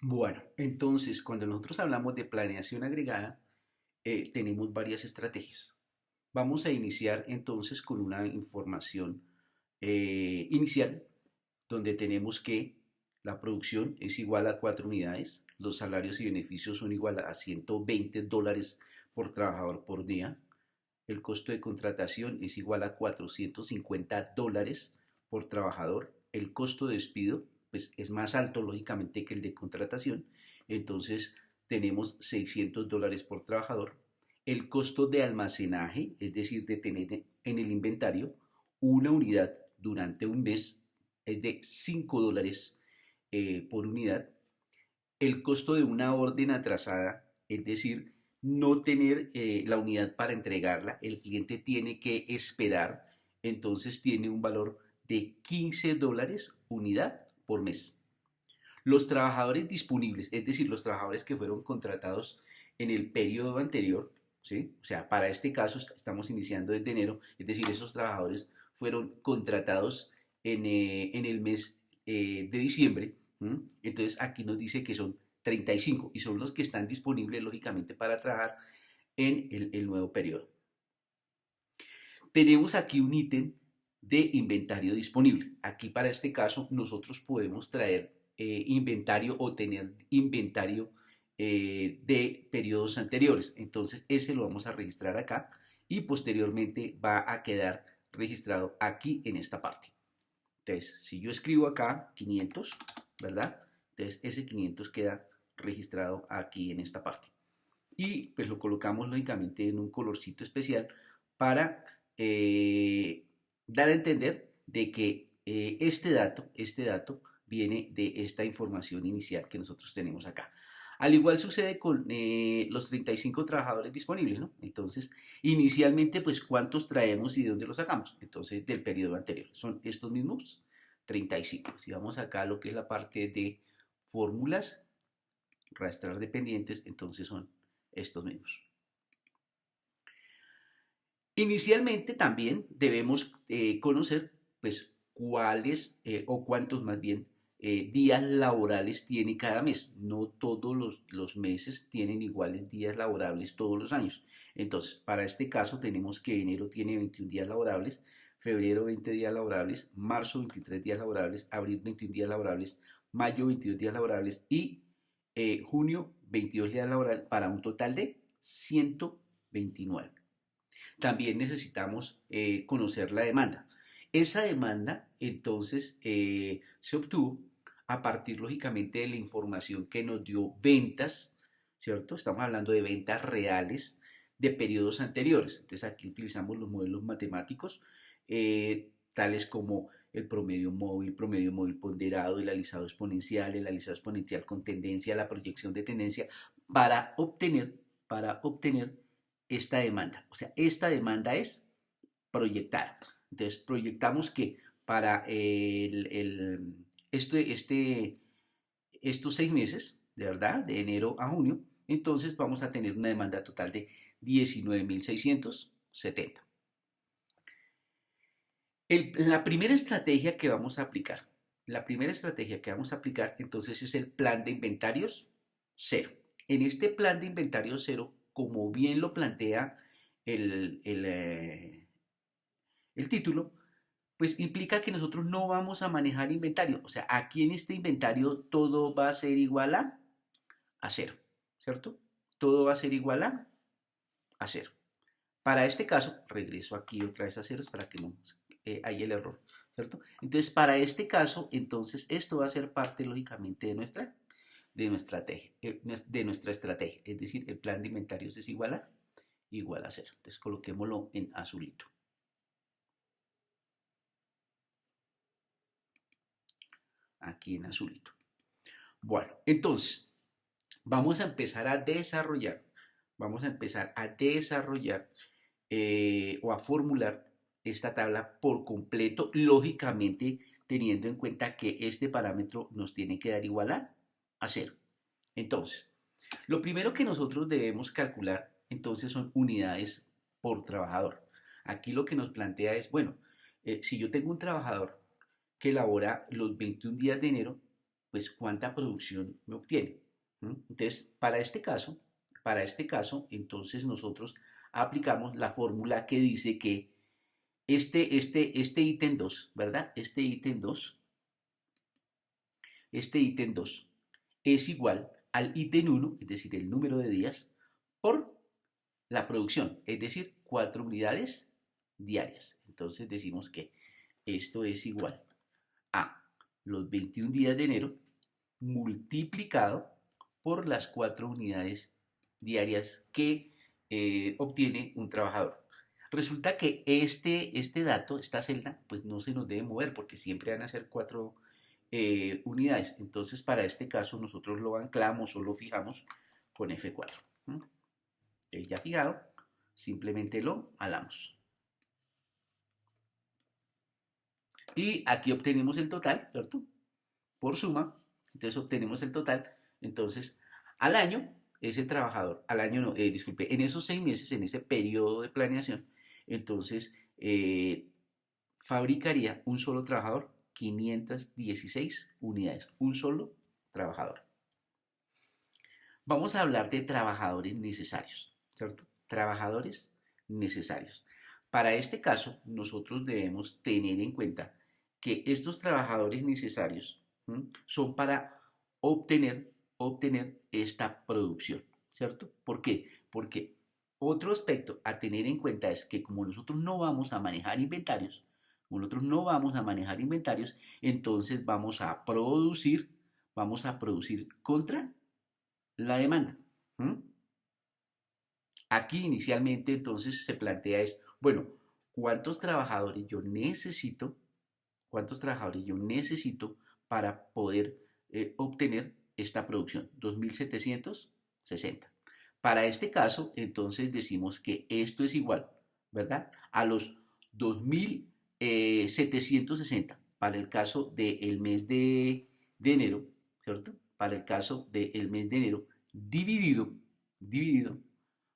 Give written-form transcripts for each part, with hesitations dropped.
Bueno, entonces cuando nosotros hablamos de planeación agregada, tenemos varias estrategias. Vamos a iniciar entonces con una información inicial, donde tenemos que la producción es igual a 4 unidades, los salarios y beneficios son igual a $120 por trabajador por día, el costo de contratación es igual a $450 por trabajador, el costo de despido pues, es más alto lógicamente que el de contratación, entonces tenemos $600 por trabajador, el costo de almacenaje, es decir, de tener en el inventario una unidad durante un mes es de $5 por unidad, el costo de una orden atrasada, es decir, no tener la unidad para entregarla, el cliente tiene que esperar, entonces tiene un valor de $15 unidad por mes. Los trabajadores disponibles, es decir, los trabajadores que fueron contratados en el periodo anterior, ¿sí? O sea, para este caso estamos iniciando desde enero, es decir, esos trabajadores fueron contratados en el mes de diciembre. ¿M? Entonces aquí nos dice que son 35 y son los que están disponibles lógicamente para trabajar en el nuevo periodo. Tenemos aquí un ítem de inventario disponible. Aquí para este caso nosotros podemos traer inventario o tener inventario de periodos anteriores. Entonces ese lo vamos a registrar acá y posteriormente va a quedar registrado aquí en esta parte. Entonces, si yo escribo acá 500, ¿verdad? Entonces ese 500 queda registrado aquí en esta parte. Y pues lo colocamos lógicamente en un colorcito especial para dar a entender de que este dato viene de esta información inicial que nosotros tenemos acá. Al igual sucede con los 35 trabajadores disponibles, ¿no? Entonces, inicialmente, pues, ¿cuántos traemos y de dónde los sacamos? Entonces, del periodo anterior. Son estos mismos 35. Si vamos acá a lo que es la parte de fórmulas, rastrear dependientes, entonces son estos mismos. Inicialmente también debemos conocer pues cuáles o cuántos más bien días laborales tiene cada mes. No todos los meses tienen iguales días laborables todos los años. Entonces, para este caso tenemos que enero tiene 21 días laborables, febrero 20 días laborables, marzo 23 días laborables, abril 21 días laborables, mayo 22 días laborables y junio 22 días laborables para un total de 129. También necesitamos conocer la demanda. Esa demanda entonces se obtuvo a partir lógicamente de la información que nos dio ventas, ¿cierto? Estamos hablando de ventas reales de periodos anteriores. Entonces aquí utilizamos los modelos matemáticos, tales como el promedio móvil ponderado, el alisado exponencial con tendencia, la proyección de tendencia, para obtener esta demanda. O sea, esta demanda es proyectada. Entonces, proyectamos que para estos 6 meses, de verdad, de enero a junio, entonces vamos a tener una demanda total de 19.670. La primera estrategia que vamos a aplicar, entonces es el plan de inventarios cero. En este plan de inventarios cero, como bien lo plantea el, el, eh, el título, pues implica que nosotros no vamos a manejar inventario. O sea, aquí en este inventario todo va a ser igual a cero, ¿cierto? Todo va a ser igual a cero. Para este caso, regreso aquí otra vez a ceros para que no haya el error, ¿cierto? Entonces, para este caso, entonces esto va a ser parte lógicamente de nuestra estrategia. Es decir, el plan de inventarios es igual a cero. Entonces, coloquémoslo en azulito. Aquí en azulito. Bueno, entonces, vamos a empezar a desarrollar, o a formular esta tabla por completo, lógicamente teniendo en cuenta que este parámetro nos tiene que dar igual a cero. Entonces, lo primero que nosotros debemos calcular entonces son unidades por trabajador. Aquí lo que nos plantea es, bueno, si yo tengo un trabajador que labora los 21 días de enero, pues cuánta producción me obtiene. Entonces, para este caso, entonces nosotros aplicamos la fórmula que dice que este ítem 2, ¿verdad? Este ítem 2 es igual al ítem 1, es decir, el número de días, por la producción, es decir, 4 unidades diarias. Entonces decimos que esto es igual a los 21 días de enero multiplicado por las 4 unidades diarias que obtiene un trabajador. Resulta que este dato, esta celda, pues no se nos debe mover porque siempre van a ser 4 unidades. Entonces, para este caso, nosotros lo anclamos o lo fijamos con F4. Ya fijado, simplemente lo alamos. Y aquí obtenemos el total, ¿cierto? Por suma, entonces obtenemos el total. Entonces, al año, ese trabajador, al año no, disculpe, en esos 6 meses, en ese periodo de planeación, entonces fabricaría un solo trabajador 516 unidades, un solo trabajador. Vamos a hablar de trabajadores necesarios, ¿cierto? Trabajadores necesarios. Para este caso, nosotros debemos tener en cuenta que estos trabajadores necesarios son para obtener esta producción, ¿cierto? ¿Por qué? Porque otro aspecto a tener en cuenta es que como nosotros no vamos a manejar inventarios, entonces vamos a producir contra la demanda. Aquí inicialmente entonces se plantea es, bueno, ¿cuántos trabajadores yo necesito? ¿Cuántos trabajadores yo necesito para poder obtener esta producción? 2.760. Para este caso, entonces decimos que esto es igual, ¿verdad? A los 2.760 para el caso del mes de enero, ¿cierto? Para el caso del mes de enero, dividido,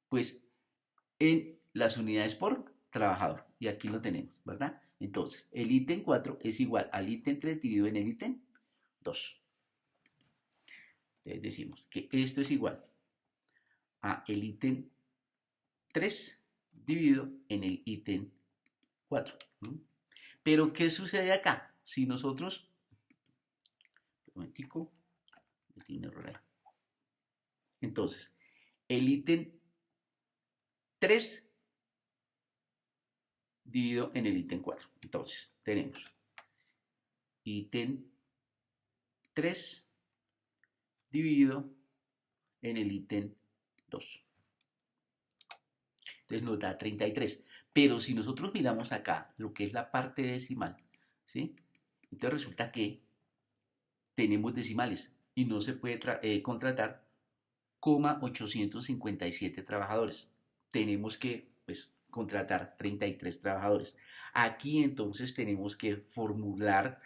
pues en las unidades por trabajador. Y aquí lo tenemos, ¿verdad? Entonces, el ítem 4 es igual al ítem 3 dividido en el ítem 2. Entonces decimos que esto es igual a el ítem 3 dividido en el ítem 4. Pero, ¿qué sucede acá? Si nosotros... Un momentico, me tiene error ahí. Entonces, el ítem 3 dividido en el ítem 4. Entonces, tenemos ítem 3 dividido en el ítem 2. Entonces nos da 33. Pero si nosotros miramos acá lo que es la parte decimal, ¿sí? Entonces resulta que tenemos decimales y no se puede contratar 857 trabajadores. Tenemos que pues, contratar 33 trabajadores. Aquí entonces tenemos que formular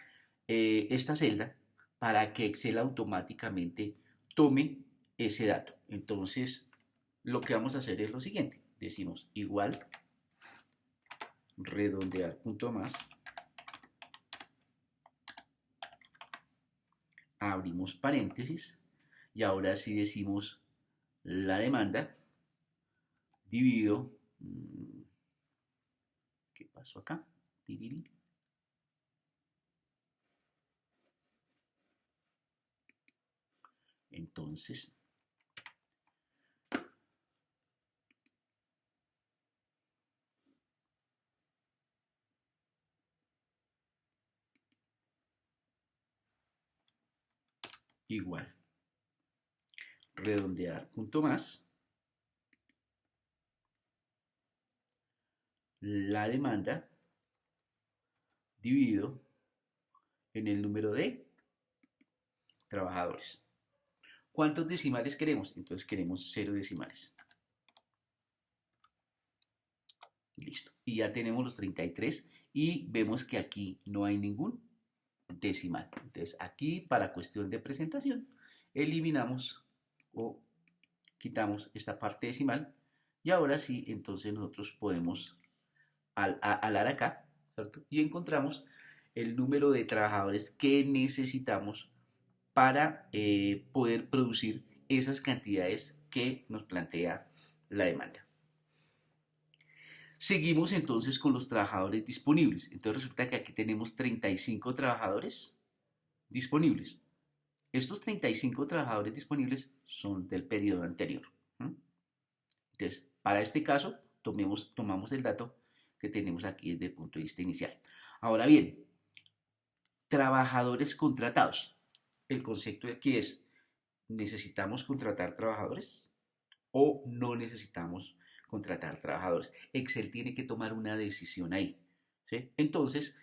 esta celda para que Excel automáticamente tome ese dato. Entonces, lo que vamos a hacer es lo siguiente. Decimos igual, redondear punto más, abrimos paréntesis y ahora sí decimos la demanda dividido, ¿qué pasó acá? Entonces, igual, redondear punto más, la demanda dividido en el número de trabajadores. ¿Cuántos decimales queremos? Entonces queremos 0 decimales. Listo. Y ya tenemos los 33 y vemos que aquí no hay ningún decimal. Entonces aquí para cuestión de presentación eliminamos o quitamos esta parte decimal y ahora sí entonces nosotros podemos alar acá, ¿cierto? Y encontramos el número de trabajadores que necesitamos para poder producir esas cantidades que nos plantea la demanda. Seguimos entonces con los trabajadores disponibles. Entonces resulta que aquí tenemos 35 trabajadores disponibles. Estos 35 trabajadores disponibles son del periodo anterior. Entonces, para este caso, tomamos el dato que tenemos aquí desde el punto de vista inicial. Ahora bien, trabajadores contratados. El concepto aquí es, ¿necesitamos contratar trabajadores o no necesitamos contratar trabajadores? Excel tiene que tomar una decisión ahí, ¿sí? Entonces,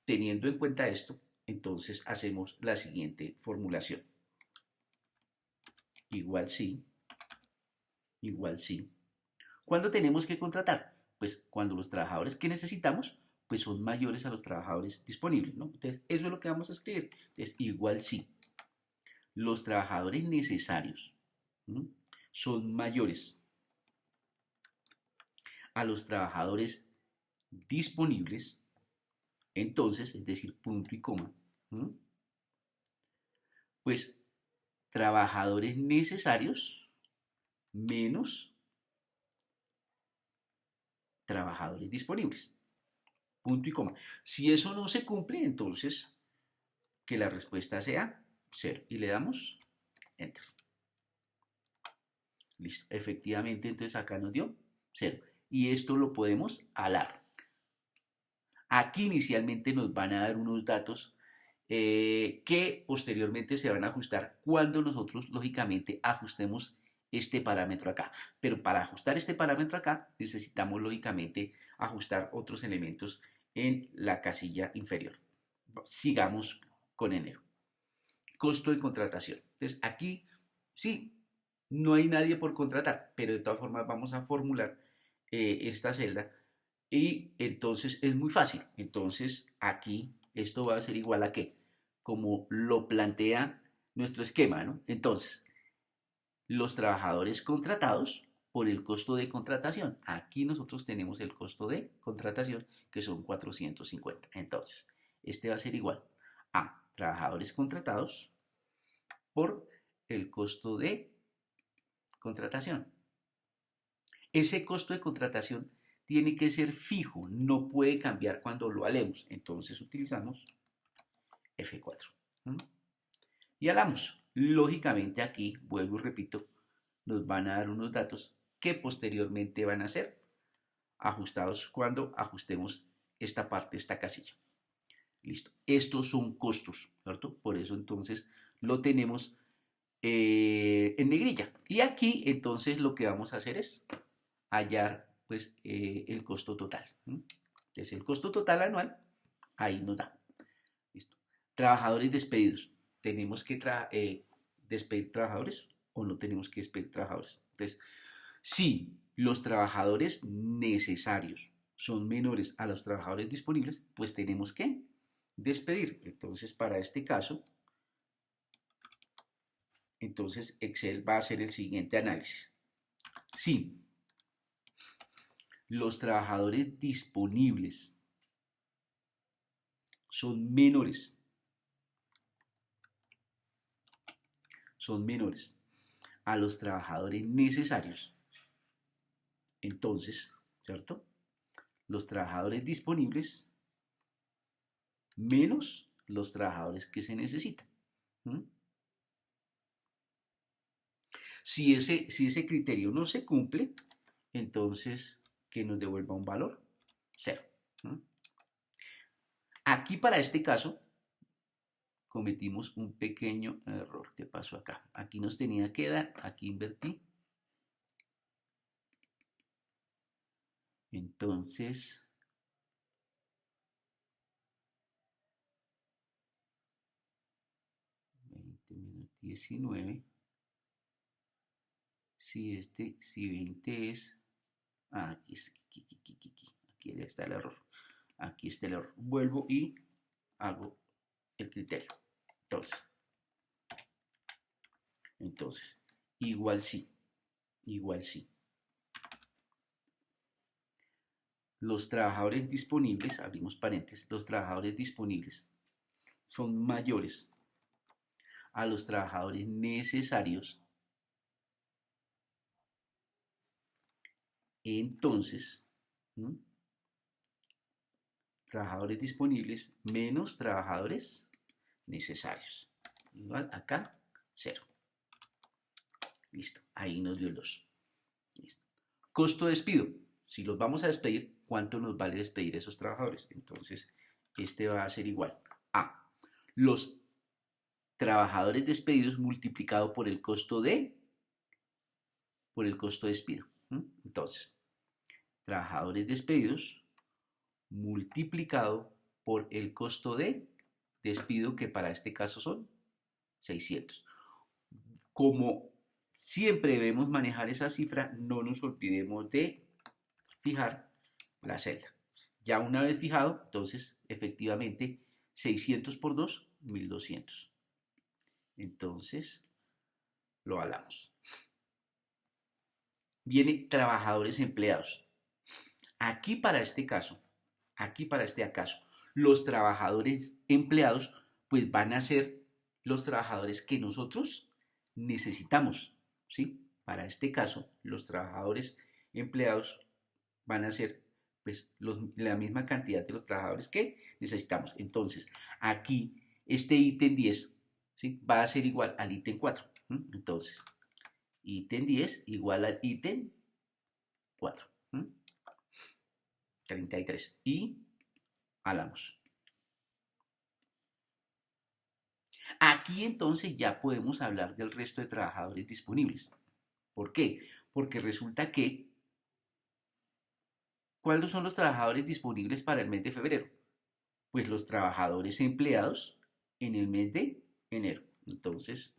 teniendo en cuenta esto, entonces hacemos la siguiente formulación. Igual sí, igual sí. ¿Cuándo tenemos que contratar? Pues cuando los trabajadores que necesitamos pues son mayores a los trabajadores disponibles, ¿no? Entonces, eso es lo que vamos a escribir. Entonces, igual sí. Los trabajadores necesarios, ¿no?, son mayores a los trabajadores disponibles, entonces, es decir, punto y coma, ¿no?, pues trabajadores necesarios menos trabajadores disponibles. Punto y coma. Si eso no se cumple, entonces que la respuesta sea 0. Y le damos Enter. Listo. Efectivamente, entonces acá nos dio 0. Y esto lo podemos alar. Aquí inicialmente nos van a dar unos datos que posteriormente se van a ajustar cuando nosotros, lógicamente, ajustemos este parámetro acá. Pero para ajustar este parámetro acá, necesitamos, lógicamente, ajustar otros elementos en la casilla inferior. Sigamos con enero. Costo de contratación. Entonces, aquí sí, no hay nadie por contratar, pero de todas formas vamos a formular esta celda y entonces es muy fácil. Entonces, aquí esto va a ser igual a ¿qué? Como lo plantea nuestro esquema, ¿no? Entonces, los trabajadores contratados por el costo de contratación. Aquí nosotros tenemos el costo de contratación, que son 450. Entonces, este va a ser igual a trabajadores contratados por el costo de contratación. Ese costo de contratación tiene que ser fijo, no puede cambiar cuando lo alemos. Entonces utilizamos F4. Y alamos. Lógicamente aquí, vuelvo y repito, nos van a dar unos datos que posteriormente van a ser ajustados cuando ajustemos esta parte, esta casilla. Listo. Estos son costos, ¿cierto? Por eso entonces lo tenemos en negrilla. Y aquí entonces lo que vamos a hacer es hallar pues el costo total. Entonces el costo total anual, ahí nos da. Listo. Trabajadores despedidos. ¿Tenemos que despedir trabajadores o no tenemos que despedir trabajadores? Entonces, si los trabajadores necesarios son menores a los trabajadores disponibles, pues tenemos que despedir. Entonces, para este caso, entonces Excel va a hacer el siguiente análisis. Si los trabajadores disponibles son menores a los trabajadores necesarios, entonces, ¿cierto? Los trabajadores disponibles menos los trabajadores que se necesitan. Si ese criterio no se cumple, entonces que nos devuelva un valor 0. Aquí para este caso cometimos un pequeño error. ¿Qué pasó acá? Aquí nos tenía que dar, aquí invertí. Entonces, menos 19. Si 20 es... aquí está el error. Aquí está el error. Vuelvo y hago el criterio. Entonces, igual sí. Los trabajadores disponibles, abrimos paréntesis, los trabajadores disponibles son mayores a los trabajadores necesarios, entonces, ¿m? Trabajadores disponibles menos trabajadores necesarios. Igual acá, 0. Listo, ahí nos dio el 2. Listo. Costo de despido. Si los vamos a despedir, ¿cuánto nos vale despedir esos trabajadores? Entonces, este va a ser igual a los trabajadores despedidos multiplicado por el costo de despido. Entonces, trabajadores despedidos multiplicado por el costo de despido, que para este caso son 600. Como siempre debemos manejar esa cifra, no nos olvidemos de fijar la celda. Ya una vez fijado, entonces efectivamente 600 por 2, 1200. Entonces lo hablamos. Viene trabajadores empleados. Aquí para este caso, los trabajadores empleados pues van a ser los trabajadores que nosotros necesitamos, ¿sí? Para este caso, los trabajadores empleados van a ser pues la misma cantidad de los trabajadores que necesitamos. Entonces, aquí este ítem 10, ¿sí? Va a ser igual al ítem 4. Entonces, ítem 10 igual al ítem 4. 33. Y hablamos. Aquí entonces ya podemos hablar del resto de trabajadores disponibles. ¿Por qué? Porque resulta que, ¿cuáles son los trabajadores disponibles para el mes de febrero? Pues los trabajadores empleados en el mes de enero. Entonces,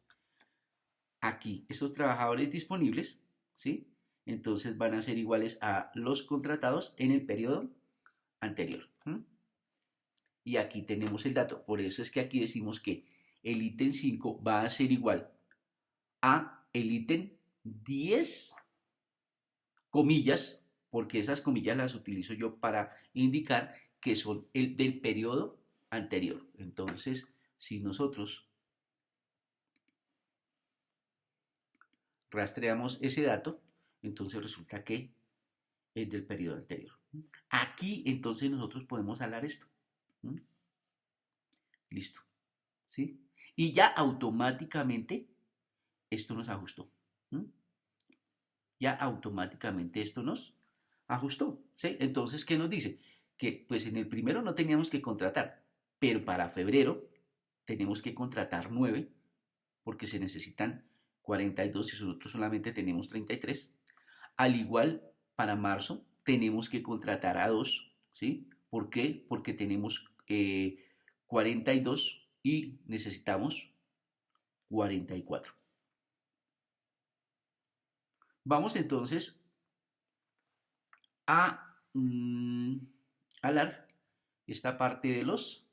aquí esos trabajadores disponibles, ¿sí? Entonces van a ser iguales a los contratados en el periodo anterior. Y aquí tenemos el dato. Por eso es que aquí decimos que el ítem 5 va a ser igual a el ítem 10, comillas, porque esas comillas las utilizo yo para indicar que son el del periodo anterior. Entonces, si nosotros rastreamos ese dato, entonces resulta que es del periodo anterior. Aquí entonces nosotros podemos hablar esto. Listo. ¿Sí? Y ya automáticamente esto nos ajustó. Ya automáticamente esto nos ajustó. ¿Sí? Entonces, ¿qué nos dice? Que pues en el primero no teníamos que contratar, pero para febrero tenemos que contratar 9 porque se necesitan 42 y nosotros solamente tenemos 33. Al igual, para marzo tenemos que contratar a 2, ¿sí? ¿Por qué? Porque tenemos 42 y necesitamos 44. Vamos entonces a hablar esta parte de los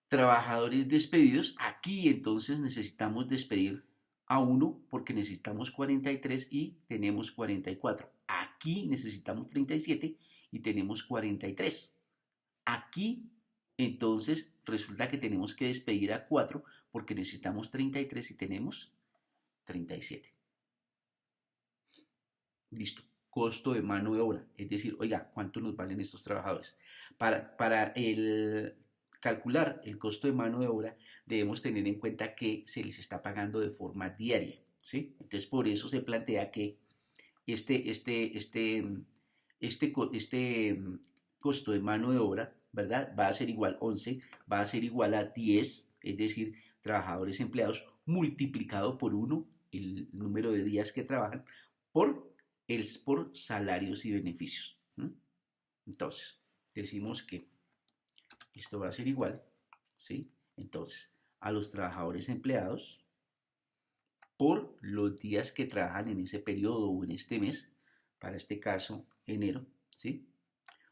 trabajadores despedidos. Aquí entonces necesitamos despedir a 1 porque necesitamos 43 y tenemos 44. Aquí necesitamos 37 y tenemos 43. Aquí entonces resulta que tenemos que despedir a 4 porque necesitamos 33 y tenemos 37. Listo. Costo de mano de obra. Es decir, oiga, ¿cuánto nos valen estos trabajadores? Para calcular el costo de mano de obra, debemos tener en cuenta que se les está pagando de forma diaria, ¿sí? Entonces, por eso se plantea que este costo de mano de obra, ¿verdad? Va a ser igual 11, va a ser igual a 10, es decir, trabajadores empleados multiplicado por 1, el número de días que trabajan, por salarios y beneficios. Entonces, decimos que esto va a ser igual, ¿sí? Entonces, a los trabajadores empleados por los días que trabajan en ese periodo o en este mes, para este caso enero, ¿sí?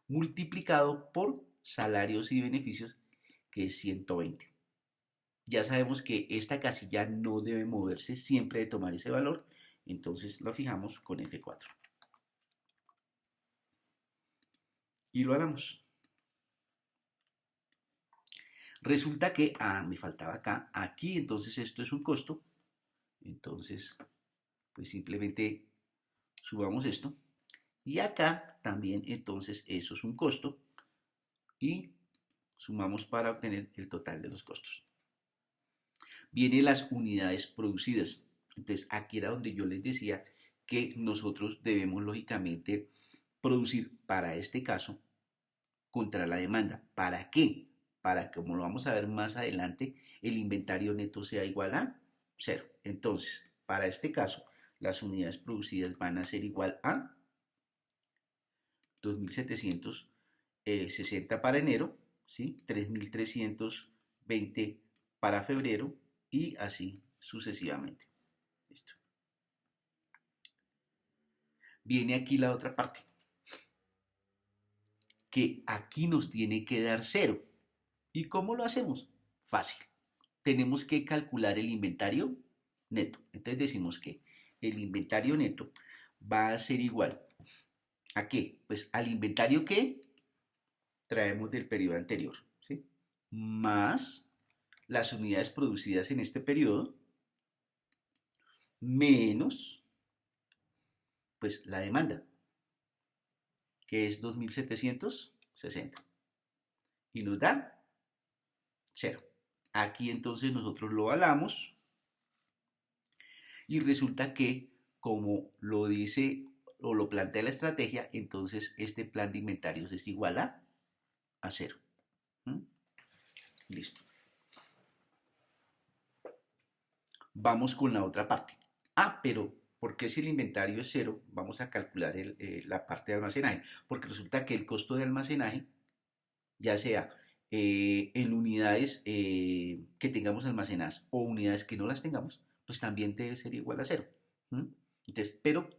Multiplicado por salarios y beneficios, que es 120. Ya sabemos que esta casilla no debe moverse, siempre de tomar ese valor, entonces lo fijamos con F4. Y lo hagamos. Resulta que, me faltaba acá, aquí entonces esto es un costo, entonces pues simplemente subamos esto, y acá también entonces eso es un costo, y sumamos para obtener el total de los costos. Vienen las unidades producidas, entonces aquí era donde yo les decía que nosotros debemos lógicamente producir para este caso contra la demanda. ¿Para qué? Para que, como lo vamos a ver más adelante, el inventario neto sea igual a 0. Entonces, para este caso, las unidades producidas van a ser igual a 2.760 para enero, ¿sí? 3.320 para febrero y así sucesivamente. ¿Listo? Viene aquí la otra parte, que aquí nos tiene que dar 0. ¿Y cómo lo hacemos? Fácil. Tenemos que calcular el inventario neto. Entonces decimos que el inventario neto va a ser igual ¿a qué? Pues al inventario que traemos del periodo anterior, ¿sí? Más las unidades producidas en este periodo, menos pues la demanda, que es 2.760. Y nos da 0. Aquí entonces nosotros lo valamos y resulta que, como lo dice o lo plantea la estrategia, entonces este plan de inventarios es igual a 0. ¿Mm? Listo. Vamos con la otra parte. Pero ¿por qué si el inventario es 0? Vamos a calcular la parte de almacenaje. Porque resulta que el costo de almacenaje, ya sea en unidades que tengamos almacenadas o unidades que no las tengamos, pues también debe ser igual a 0. ¿Mm? Entonces, pero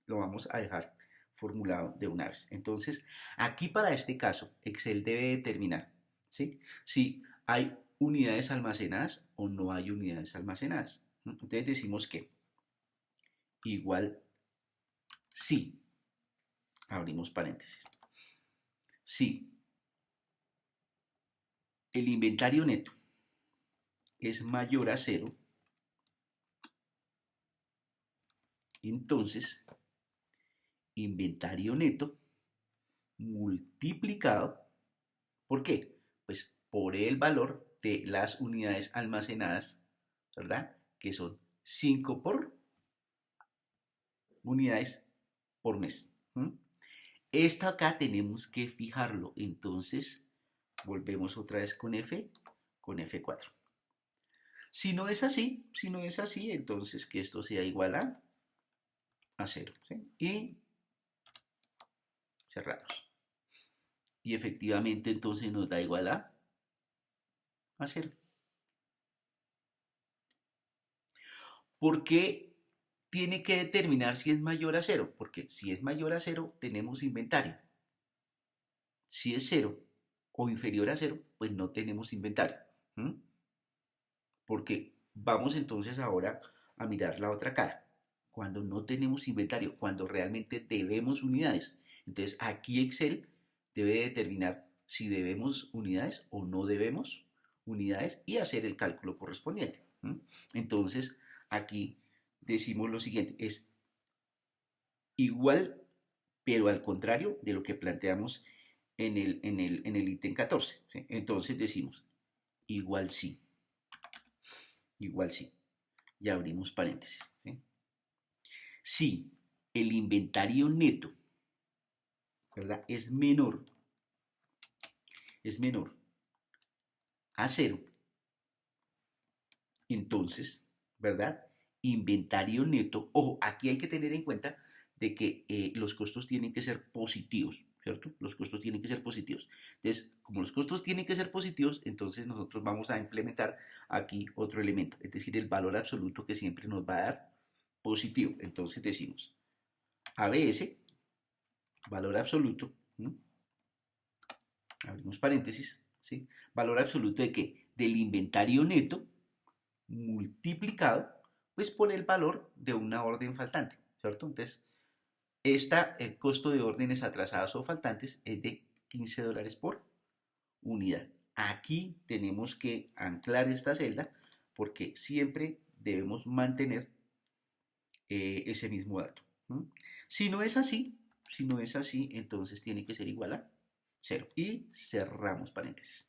lo vamos a dejar formulado de una vez. Entonces, aquí para este caso, Excel debe determinar, ¿sí?, si hay unidades almacenadas o no hay unidades almacenadas. Entonces decimos que igual si, abrimos paréntesis, si el inventario neto es mayor a 0, entonces inventario neto multiplicado, ¿por qué? Pues por el valor de las unidades almacenadas, ¿verdad? Que son 5 por unidades por mes. Esta acá tenemos que fijarlo, entonces volvemos otra vez con F4. Si no es así, entonces que esto sea igual a 0, ¿sí? Y cerramos. Y efectivamente entonces nos da igual a 0. ¿Por qué tiene que determinar si es mayor a 0? Porque si es mayor a 0 tenemos inventario. Si es 0 o inferior a 0, pues no tenemos inventario. Porque vamos entonces ahora a mirar la otra cara. Cuando no tenemos inventario, cuando realmente debemos unidades. Entonces aquí Excel debe determinar si debemos unidades o no debemos unidades y hacer el cálculo correspondiente. Entonces aquí decimos lo siguiente, es igual, pero al contrario de lo que planteamos en el ítem 14. ¿Sí? Entonces decimos igual sí, y abrimos paréntesis. ¿Sí? Si el inventario neto, ¿verdad?, es menor a 0, entonces, ¿verdad?, inventario neto, ojo, aquí hay que tener en cuenta de que los costos tienen que ser positivos, ¿cierto? Los costos tienen que ser positivos. Entonces, como los costos tienen que ser positivos, entonces nosotros vamos a implementar aquí otro elemento, es decir, el valor absoluto que siempre nos va a dar positivo. Entonces decimos ABS, valor absoluto, abrimos paréntesis, ¿sí? Valor absoluto de ¿qué? Del inventario neto multiplicado pues por el valor de una orden faltante, ¿cierto? Entonces, el costo de órdenes atrasadas o faltantes es de $15 por unidad. aquí tenemos que anclar esta celda porque siempre debemos mantener ese mismo dato. Si no es así, entonces tiene que ser igual a 0 y cerramos paréntesis.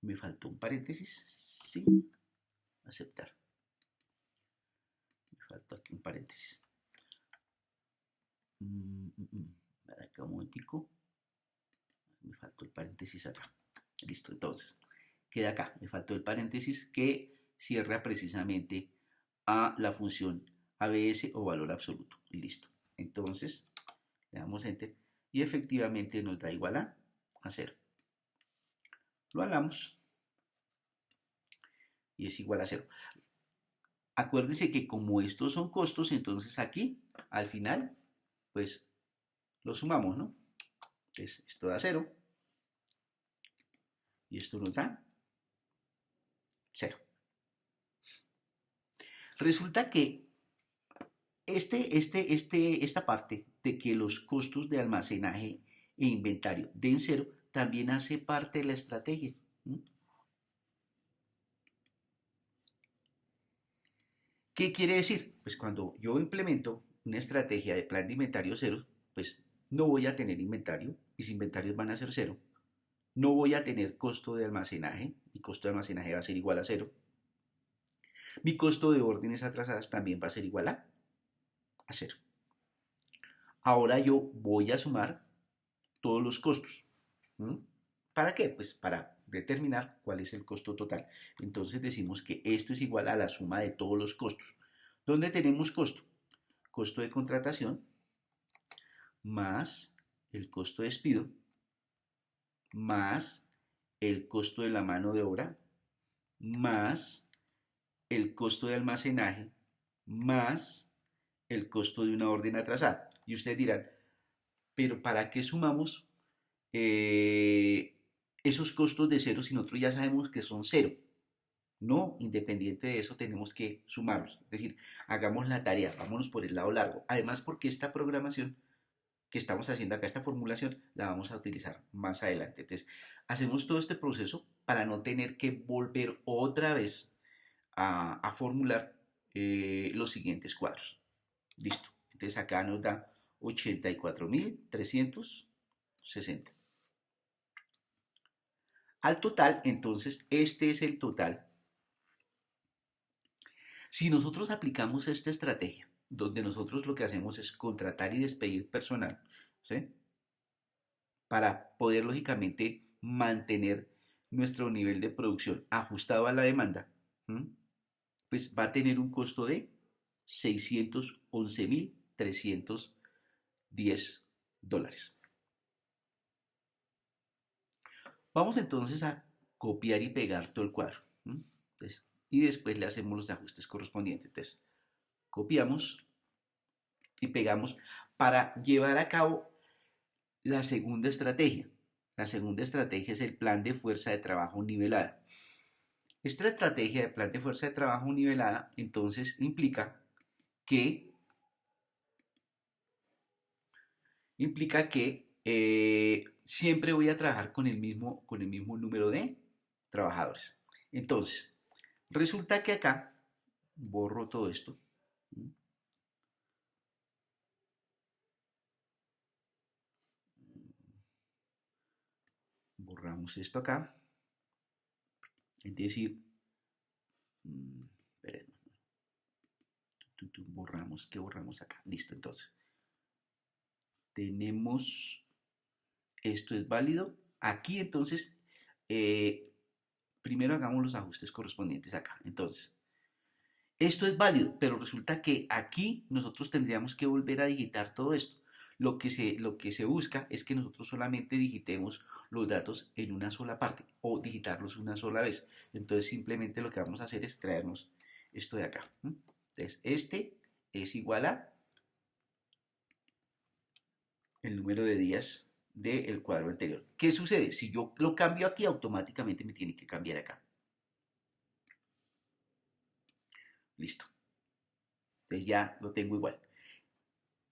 Me faltó un paréntesis, sí, aceptar. Me faltó aquí un paréntesis. Acá un momentico. Me faltó el paréntesis acá. Listo, entonces, queda acá. Me faltó el paréntesis que cierra precisamente a la función ABS o valor absoluto. Listo. Entonces, le damos enter y efectivamente nos da igual a 0. Lo hagamos y es igual a 0. Acuérdense que como estos son costos, entonces aquí, al final, pues lo sumamos, ¿no? Entonces, esto da 0 y esto nos da 0. Resulta que esta parte de que los costos de almacenaje e inventario den 0 también hace parte de la estrategia. ¿Qué quiere decir? Pues cuando yo implemento una estrategia de plan de inventario 0, pues no voy a tener inventario, mis inventarios van a ser 0, no voy a tener costo de almacenaje, mi costo de almacenaje va a ser igual a 0, mi costo de órdenes atrasadas también va a ser igual a 0. Ahora yo voy a sumar todos los costos. ¿Para qué? Pues para determinar cuál es el costo total. Entonces decimos que esto es igual a la suma de todos los costos. ¿Dónde tenemos costo? Costo de contratación más el costo de despido más el costo de la mano de obra más el costo de almacenaje más el costo de una orden atrasada. Y ustedes dirán, pero ¿para qué sumamos esos costos de 0 si nosotros ya sabemos que son 0? No, independiente de eso tenemos que sumarlos. Es decir, hagamos la tarea, vámonos por el lado largo. Además, porque esta programación que estamos haciendo acá, esta formulación, la vamos a utilizar más adelante. Entonces, hacemos todo este proceso para no tener que volver otra vez a formular los siguientes cuadros. Listo. Entonces acá nos da 84.360. Al total, entonces, este es el total. Si nosotros aplicamos esta estrategia, donde nosotros lo que hacemos es contratar y despedir personal, ¿sí? Para poder, lógicamente, mantener nuestro nivel de producción ajustado a la demanda, pues va a tener un costo de $611.310. Vamos entonces a copiar y pegar todo el cuadro. Entonces, y después le hacemos los ajustes correspondientes. Entonces, copiamos y pegamos para llevar a cabo la segunda estrategia. La segunda estrategia es el plan de fuerza de trabajo nivelada. Esta estrategia de plan de fuerza de trabajo nivelada entonces implica que siempre voy a trabajar con el mismo número de trabajadores. Entonces, resulta que acá borro todo esto. Borramos esto acá. Es decir, borramos, ¿qué borramos acá? Listo, entonces. Tenemos, esto es válido. Aquí entonces, primero hagamos los ajustes correspondientes acá. Entonces, esto es válido, pero resulta que aquí nosotros tendríamos que volver a digitar todo esto. Lo que se busca es que nosotros solamente digitemos los datos en una sola parte o digitarlos una sola vez. Entonces simplemente lo que vamos a hacer es traernos esto de acá. Entonces este es igual a el número de días del cuadro anterior. ¿Qué sucede? Si yo lo cambio aquí, automáticamente me tiene que cambiar acá. Listo. Entonces ya lo tengo igual.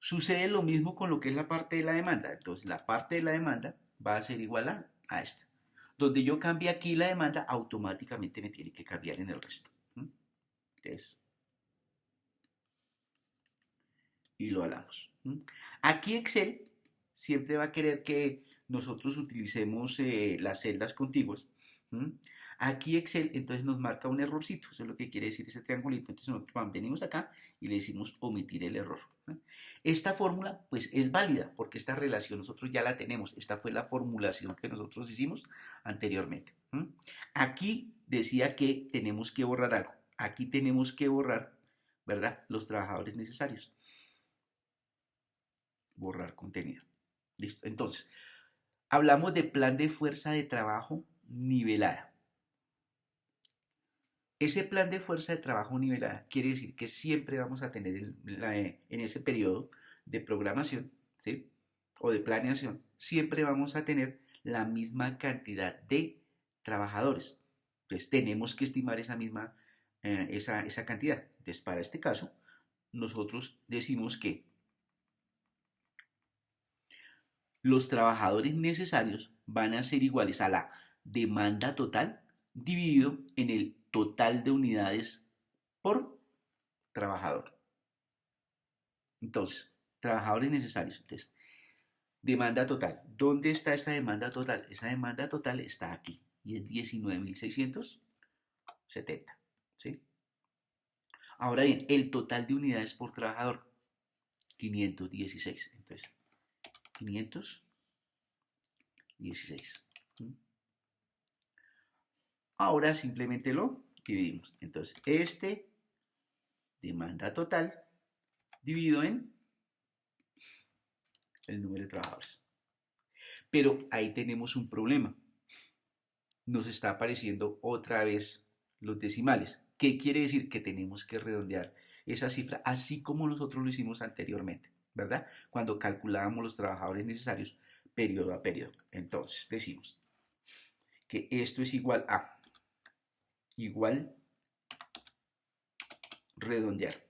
Sucede lo mismo con lo que es la parte de la demanda. Entonces la parte de la demanda va a ser igual a a esta. Donde yo cambie aquí la demanda, automáticamente me tiene que cambiar en el resto. Entonces, y lo hablamos. Aquí Excel siempre va a querer que nosotros utilicemos las celdas contiguas. Aquí Excel entonces nos marca un errorcito, eso es lo que quiere decir ese triangulito. Entonces nosotros venimos acá y le decimos omitir el error. Esta fórmula pues es válida porque esta relación nosotros ya la tenemos. Esta fue la formulación que nosotros hicimos anteriormente. Aquí decía que tenemos que borrar algo. Aquí tenemos que borrar, ¿verdad?, los trabajadores necesarios. Borrar contenido. Listo. Entonces, hablamos de plan de fuerza de trabajo nivelada. Ese plan de fuerza de trabajo nivelada quiere decir que siempre vamos a tener en ese periodo de programación, ¿sí?, o de planeación, siempre vamos a tener la misma cantidad de trabajadores. Entonces, tenemos que estimar esa misma esa cantidad. Entonces, para este caso, nosotros decimos que los trabajadores necesarios van a ser iguales a la demanda total dividido en el total de unidades por trabajador. Entonces, trabajadores necesarios. Entonces, demanda total. ¿Dónde está esa demanda total? Esa demanda total está aquí y es 19.670. ¿Sí? Ahora bien, el total de unidades por trabajador, 516. Entonces, 516. Ahora simplemente lo dividimos. Entonces, demanda total dividido en el número de trabajadores. Pero ahí tenemos un problema. Nos está apareciendo otra vez los decimales. ¿Qué quiere decir? Que tenemos que redondear esa cifra así como nosotros lo hicimos anteriormente, ¿verdad? Cuando calculábamos los trabajadores necesarios periodo a periodo. Entonces, decimos que esto es igual a redondear.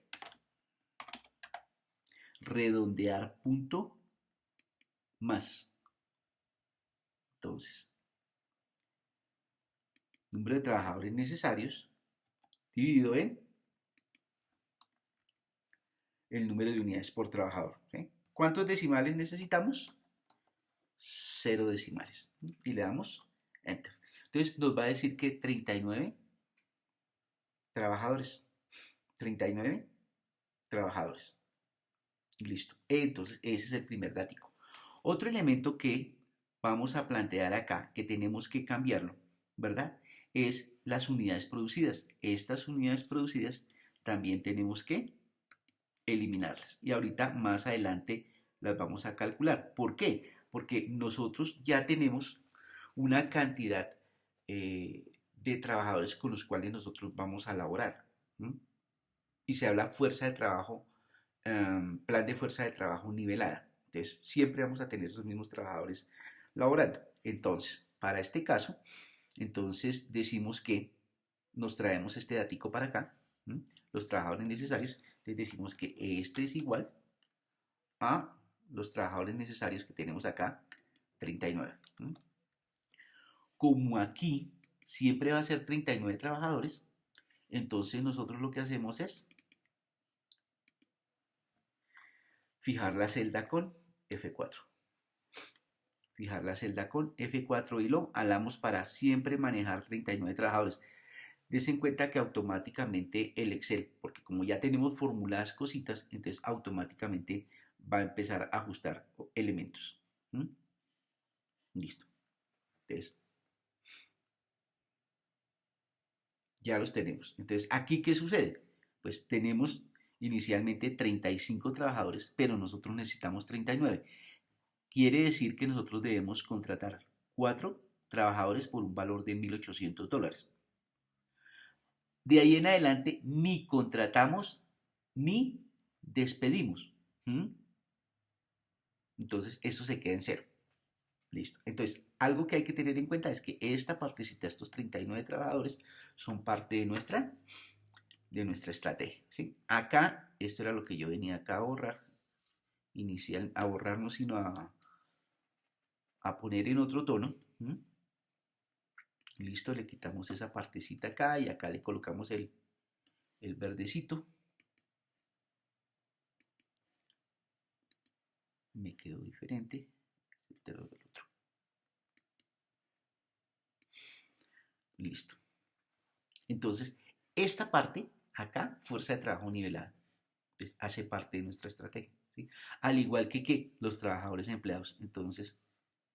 Redondear punto más. Entonces, número de trabajadores necesarios dividido en el número de unidades por trabajador. ¿Sí? ¿Cuántos decimales necesitamos? 0 decimales. Y le damos Enter. Entonces nos va a decir que 39 trabajadores. 39 trabajadores. Listo. Entonces ese es el primer dático. Otro elemento que vamos a plantear acá, que tenemos que cambiarlo, ¿verdad?, es las unidades producidas. Estas unidades producidas también tenemos que eliminarlas. Y ahorita más adelante las vamos a calcular. ¿Por qué? Porque nosotros ya tenemos una cantidad de trabajadores con los cuales nosotros vamos a laborar. Y se habla fuerza de trabajo, plan de fuerza de trabajo nivelada. Entonces, siempre vamos a tener esos mismos trabajadores laborando. Entonces, para este caso, entonces decimos que nos traemos este datico para acá, los trabajadores necesarios. Entonces decimos que este es igual a los trabajadores necesarios que tenemos acá, 39. Como aquí siempre va a ser 39 trabajadores, entonces nosotros lo que hacemos es fijar la celda con F4. Fijar la celda con F4 y lo alamos para siempre manejar 39 trabajadores. Des en cuenta que automáticamente el Excel, porque como ya tenemos formuladas cositas, entonces automáticamente va a empezar a ajustar elementos. Listo. Entonces, ya los tenemos. Entonces, ¿aquí qué sucede? Pues tenemos inicialmente 35 trabajadores, pero nosotros necesitamos 39. Quiere decir que nosotros debemos contratar 4 trabajadores por un valor de $1.800. De ahí en adelante ni contratamos ni despedimos. Entonces, eso se queda en cero. Listo. Entonces, algo que hay que tener en cuenta es que esta partecita, estos 39 trabajadores, son parte de nuestra estrategia. ¿Sí? Acá, esto era lo que yo venía acá a borrar. A borrar no, sino a poner en otro tono. Listo, le quitamos esa partecita acá y acá le colocamos el verdecito. Me quedó diferente. Listo. Entonces, esta parte acá, fuerza de trabajo nivelada, pues, hace parte de nuestra estrategia, ¿sí? Al igual que los trabajadores empleados. Entonces,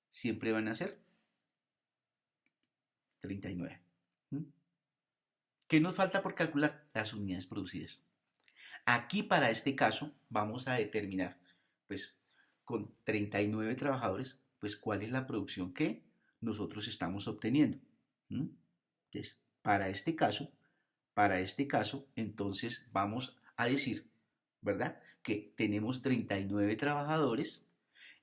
siempre van a ser 39. ¿Mm? ¿Qué nos falta por calcular? Las unidades producidas. Aquí para este caso vamos a determinar, pues con 39 trabajadores, pues cuál es la producción que nosotros estamos obteniendo. ¿Mm? Entonces, para este caso, entonces vamos a decir, ¿verdad? Que tenemos 39 trabajadores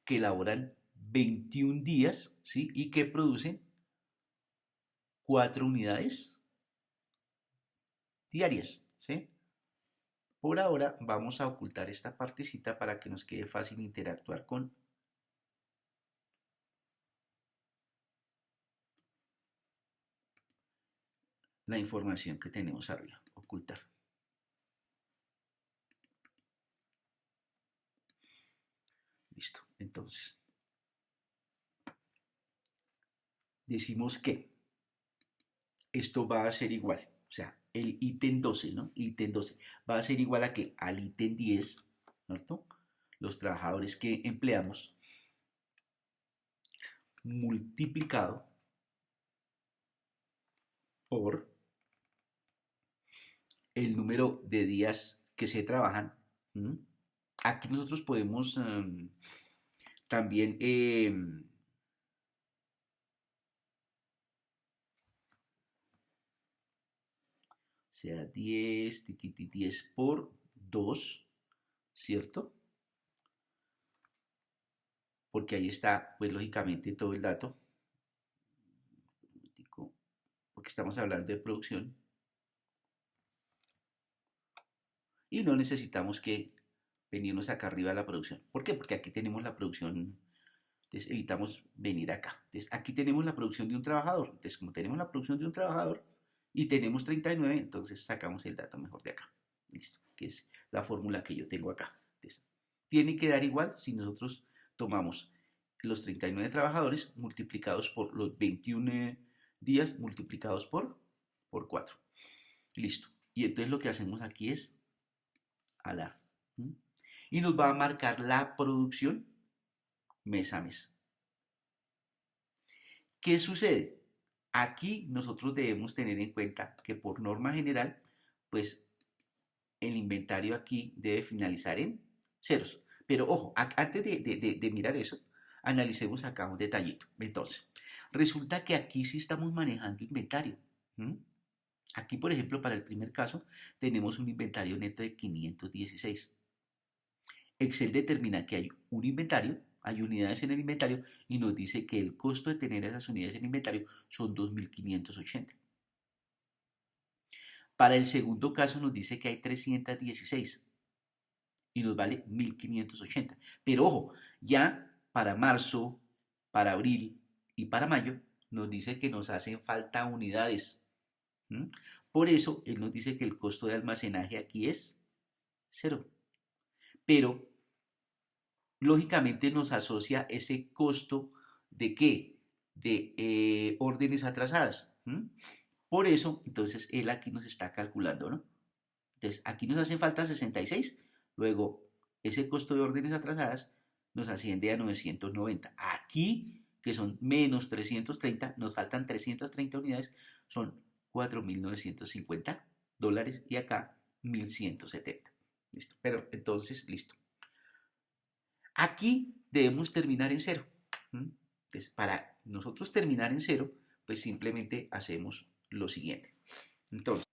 que elaboran 21 días, ¿sí? Y que producen 4 unidades diarias, ¿sí? Por ahora vamos a ocultar esta partecita para que nos quede fácil interactuar con la información que tenemos arriba. Ocultar. Listo. Entonces, decimos que esto va a ser igual. O sea, el ítem 12, ¿no? Ítem 12 va a ser igual a que al ítem 10, ¿cierto? Los trabajadores que empleamos multiplicado por el número de días que se trabajan. ¿Mm? Aquí nosotros podemos también o sea 10, 10 por 2, ¿cierto? Porque ahí está, pues lógicamente todo el dato, porque estamos hablando de producción y no necesitamos que venirnos acá arriba a la producción. ¿Por qué? Porque aquí tenemos la producción, entonces evitamos venir acá. Entonces aquí tenemos la producción de un trabajador. Entonces como tenemos la producción de un trabajador y tenemos 39, entonces sacamos el dato mejor de acá. Listo, que es la fórmula que yo tengo acá. Entonces, tiene que dar igual si nosotros tomamos los 39 trabajadores multiplicados por los 21 días multiplicados por 4. Listo. Y entonces lo que hacemos aquí es alar. Y nos va a marcar la producción mes a mes. ¿Qué sucede? Aquí nosotros debemos tener en cuenta que por norma general, pues el inventario aquí debe finalizar en ceros. Pero ojo, antes de mirar eso, analicemos acá un detallito. Entonces, resulta que aquí sí estamos manejando inventario. ¿Mm? Aquí, por ejemplo, para el primer caso, tenemos un inventario neto de 516. Excel determina que hay un inventario, hay unidades en el inventario y nos dice que el costo de tener esas unidades en inventario son 2.580. Para el segundo caso nos dice que hay 316 y nos vale 1.580. Pero ojo, ya para marzo, para abril y para mayo nos dice que nos hacen falta unidades. ¿Mm? Por eso él nos dice que el costo de almacenaje aquí es cero. Pero lógicamente nos asocia ese costo de qué? De órdenes atrasadas. ¿Mm? Por eso, entonces, él aquí nos está calculando, ¿no? Entonces, aquí nos hace falta 66, luego ese costo de órdenes atrasadas nos asciende a 990. Aquí, que son menos 330, nos faltan 330 unidades, son $4.950 y acá 1.170. ¿Listo? Pero entonces, listo. Aquí debemos terminar en cero. Entonces, para nosotros terminar en cero, pues simplemente hacemos lo siguiente. Entonces,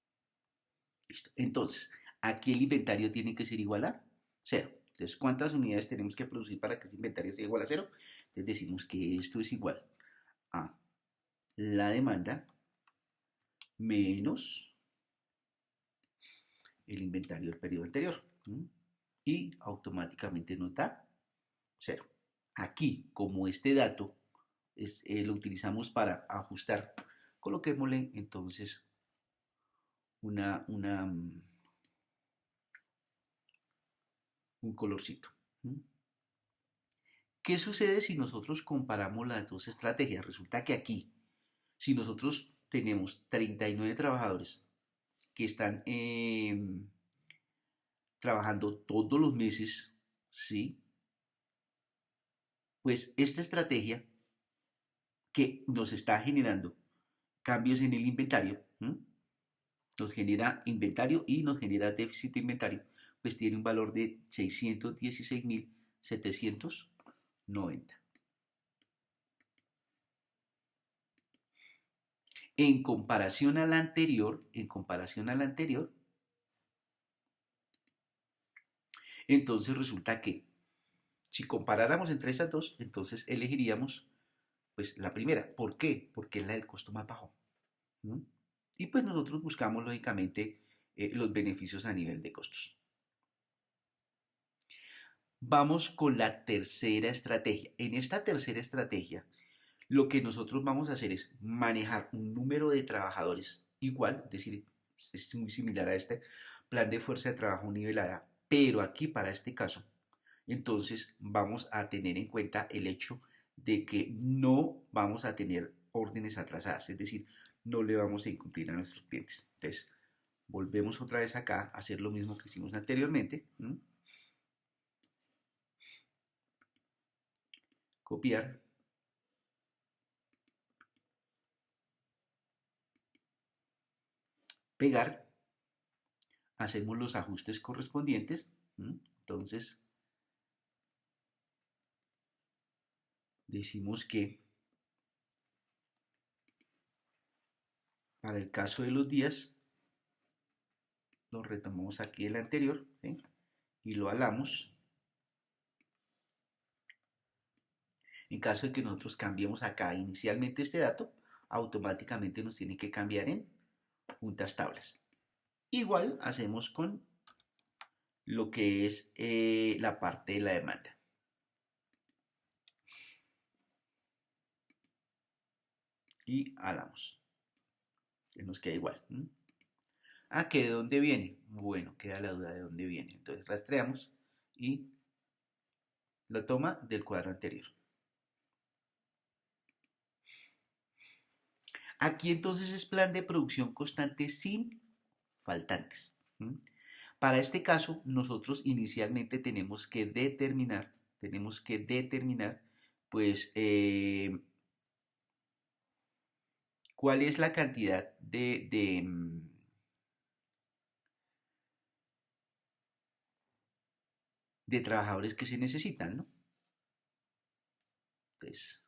listo. Entonces, aquí el inventario tiene que ser igual a cero. Entonces, ¿cuántas unidades tenemos que producir para que ese inventario sea igual a cero? Entonces decimos que esto es igual a la demanda menos el inventario del periodo anterior. Y automáticamente nos da cero. Aquí, como este dato lo utilizamos para ajustar Coloquémosle entonces un colorcito. ¿Qué sucede si nosotros comparamos las dos estrategias? Resulta que aquí, si nosotros tenemos 39 trabajadores que están trabajando todos los meses, ¿sí? Pues esta estrategia que nos está generando cambios en el inventario, nos genera inventario y nos genera déficit de inventario, pues tiene un valor de 616.790. En comparación a la anterior, entonces resulta que si comparáramos entre esas dos, entonces elegiríamos pues la primera. ¿Por qué? Porque es la del costo más bajo. ¿Mm? Y pues nosotros buscamos lógicamente los beneficios a nivel de costos. Vamos con la tercera estrategia. En esta tercera estrategia, lo que nosotros vamos a hacer es manejar un número de trabajadores igual, es decir, es muy similar a este plan de fuerza de trabajo nivelada, pero aquí para este caso, entonces vamos a tener en cuenta el hecho de que no vamos a tener órdenes atrasadas, es decir, no le vamos a incumplir a nuestros clientes. Entonces, volvemos otra vez acá a hacer lo mismo que hicimos anteriormente. Copiar. Pegar. Hacemos los ajustes correspondientes. Entonces, decimos que para el caso de los días, lo retomamos aquí del anterior, ¿sí? Y lo alamos. En caso de que nosotros cambiemos acá inicialmente este dato, automáticamente nos tiene que cambiar en juntas tablas. Igual hacemos con lo que es la parte de la demanda. Y alamos. Que nos queda igual. Ah, ¿que de dónde viene? Bueno, queda la duda de dónde viene. Entonces rastreamos y lo toma del cuadro anterior. Aquí entonces es plan de producción constante sin faltantes. Para este caso, nosotros inicialmente tenemos que determinar, pues, cuál es la cantidad de trabajadores que se necesitan, ¿no? Entonces,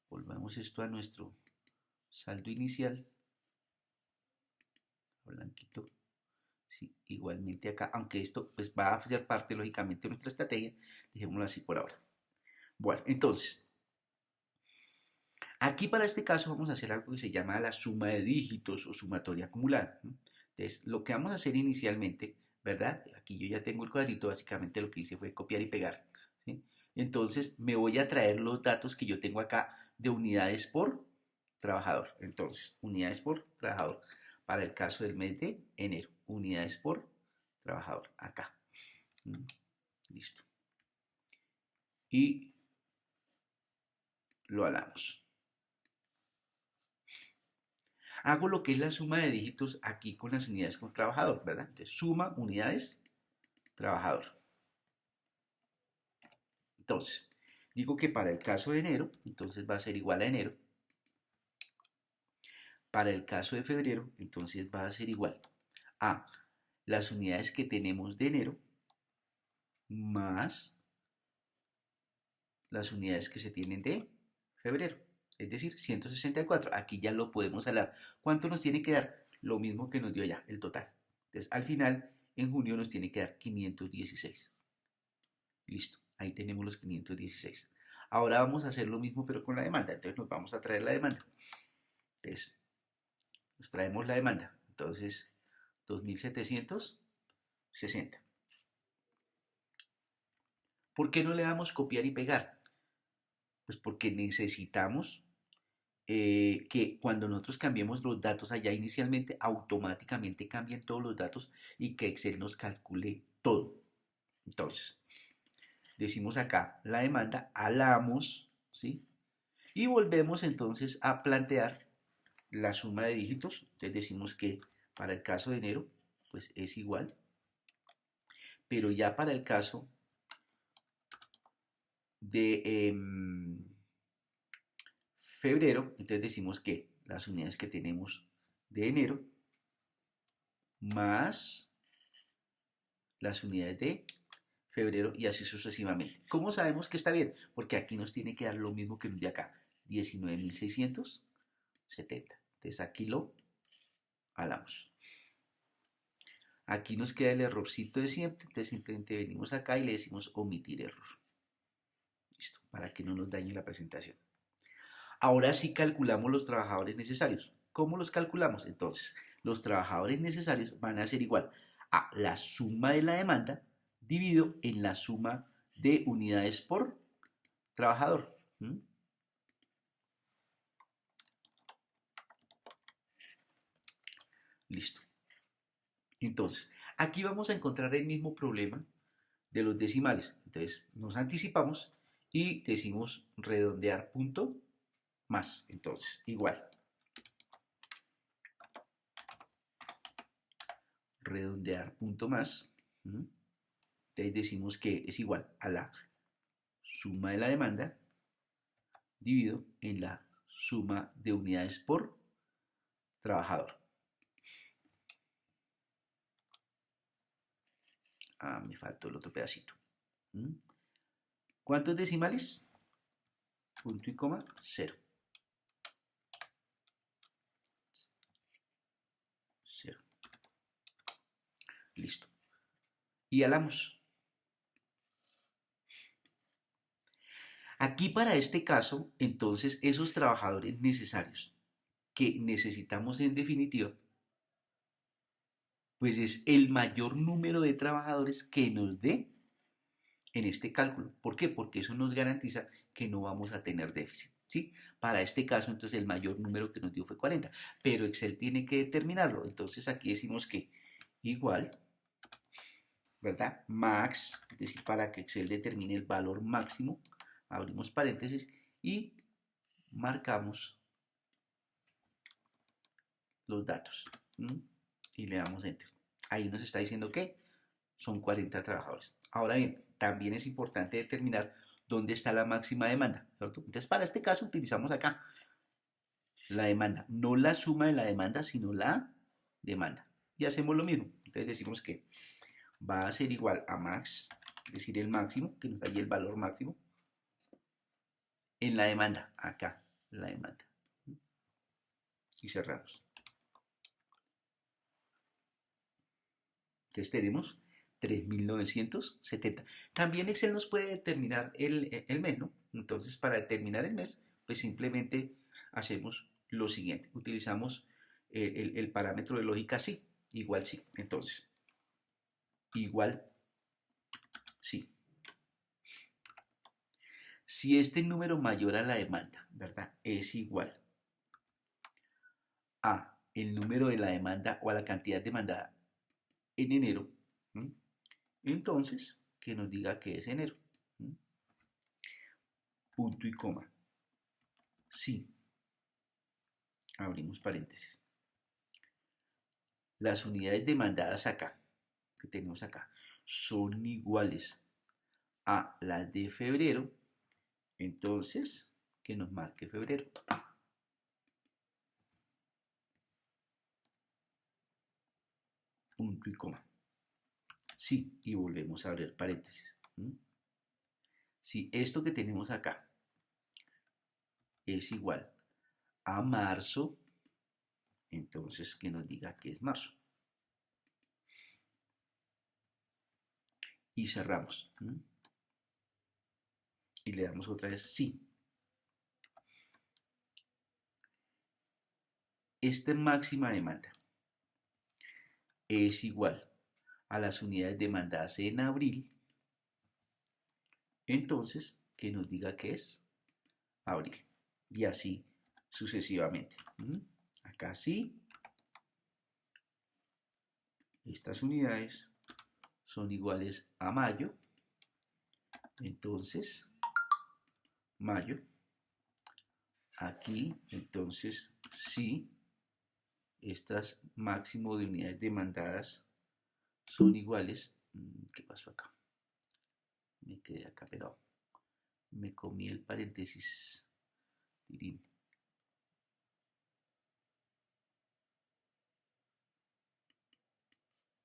volvemos esto a nuestro saldo inicial. Blanquito. Sí, igualmente acá, aunque esto pues va a ser parte lógicamente de nuestra estrategia, dejémoslo así por ahora. Bueno, entonces, aquí para este caso vamos a hacer algo que se llama la suma de dígitos o sumatoria acumulada. Entonces, lo que vamos a hacer inicialmente, ¿verdad? Aquí yo ya tengo el cuadrito, básicamente lo que hice fue copiar y pegar. ¿Sí? Entonces, me voy a traer los datos que yo tengo acá de unidades por trabajador. Entonces, unidades por trabajador. Para el caso del mes de enero, unidades por trabajador, acá. Listo. Y lo alamos. Hago lo que es la suma de dígitos aquí con las unidades con trabajador, ¿verdad? Entonces, suma unidades trabajador. Entonces, digo que para el caso de enero, entonces va a ser igual a enero. Para el caso de febrero, entonces va a ser igual a las unidades que tenemos de enero más las unidades que se tienen de febrero. Es decir, 164. Aquí ya lo podemos hablar. ¿Cuánto nos tiene que dar? Lo mismo que nos dio ya, el total. Entonces, al final, en junio nos tiene que dar 516. Listo, ahí tenemos los 516. Ahora vamos a hacer lo mismo, pero con la demanda. Entonces, nos vamos a traer la demanda. Entonces, nos traemos la demanda. Entonces, 2760. ¿Por qué no le damos copiar y pegar? Pues porque necesitamos que cuando nosotros cambiemos los datos allá inicialmente, automáticamente cambien todos los datos y que Excel nos calcule todo. Entonces, decimos acá la demanda, alamos, ¿sí? Y volvemos entonces a plantear la suma de dígitos. Entonces decimos que para el caso de enero, pues es igual. Pero ya para el caso de febrero, entonces decimos que las unidades que tenemos de enero más las unidades de febrero y así sucesivamente. ¿Cómo sabemos que está bien? Porque aquí nos tiene que dar lo mismo que nos dio acá, 19.670. Entonces aquí lo alamos. Aquí nos queda el errorcito de siempre, entonces simplemente venimos acá y le decimos omitir error. Listo, para que no nos dañe la presentación. Ahora sí calculamos los trabajadores necesarios. ¿Cómo los calculamos? Entonces, los trabajadores necesarios van a ser igual a la suma de la demanda dividido en la suma de unidades por trabajador. Listo. Entonces, aquí vamos a encontrar el mismo problema de los decimales. Entonces, nos anticipamos y decimos redondear punto más. Entonces, igual. Redondear punto más. Entonces decimos que es igual a la suma de la demanda dividido en la suma de unidades por trabajador. Me faltó el otro pedacito. ¿Cuántos decimales? Punto y coma, 0. 0. Listo. Y alamos. Aquí para este caso, entonces, esos trabajadores necesarios que necesitamos en definitiva, pues es el mayor número de trabajadores que nos dé en este cálculo. ¿Por qué? Porque eso nos garantiza que no vamos a tener déficit. ¿Sí? Para este caso, entonces, el mayor número que nos dio fue 40, pero Excel tiene que determinarlo. Entonces, aquí decimos que igual, ¿verdad? Max, es decir, para que Excel determine el valor máximo, abrimos paréntesis y marcamos los datos y le damos enter. Ahí nos está diciendo que son 40 trabajadores. Ahora bien, también es importante determinar dónde está la máxima demanda, ¿cierto? Entonces, para este caso utilizamos acá la demanda, no la suma de la demanda, sino la demanda. Y hacemos lo mismo. Entonces decimos que va a ser igual a max, es decir, el máximo, que nos da ahí el valor máximo, en la demanda, acá, la demanda. Y cerramos. Entonces tenemos 3.970. También Excel nos puede determinar el mes, ¿no? Entonces, para determinar el mes, pues simplemente hacemos lo siguiente. Utilizamos el parámetro de lógica sí, igual sí. Entonces, igual sí. Si este número mayor a la demanda, ¿verdad? Es igual a el número de la demanda o a la cantidad demandada en enero, entonces que nos diga que es enero. Punto y coma. Sí. Abrimos paréntesis. Las unidades demandadas acá, que tenemos acá, son iguales a las de febrero, entonces que nos marque febrero. Punto y coma. Sí, y volvemos a abrir paréntesis. Si esto que tenemos acá es igual a marzo, entonces que nos diga que es marzo. Y cerramos. Y le damos otra vez sí. Esta máxima demanda es igual a las unidades demandadas en abril, entonces que nos diga que es abril. Y así sucesivamente. Acá sí, estas unidades son iguales a mayo, entonces mayo. Aquí, entonces, sí, estas máximo de unidades demandadas son iguales. ¿Qué pasó acá? Me quedé acá pegado. Me comí el paréntesis.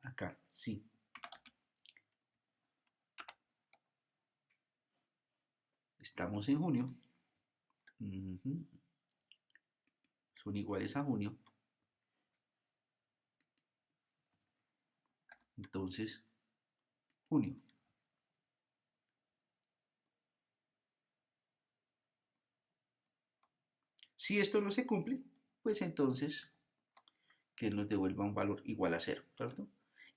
Acá, sí. Estamos en junio. Son iguales a junio. Entonces, junio. Si esto no se cumple, pues entonces que nos devuelva un valor igual a 0, ¿cierto?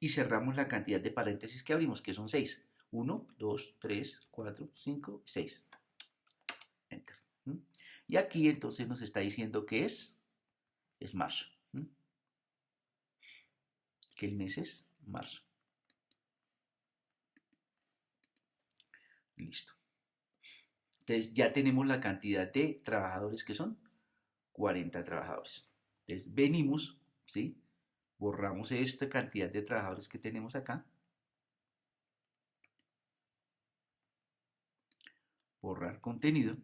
Y cerramos la cantidad de paréntesis que abrimos, que son 6. 1, 2, 3, 4, 5, 6. Enter. Y aquí entonces nos está diciendo que es marzo. Que el mes es marzo. Listo. Entonces ya tenemos la cantidad de trabajadores que son 40 trabajadores. Entonces venimos, ¿sí? Borramos esta cantidad de trabajadores que tenemos acá. Borrar contenido.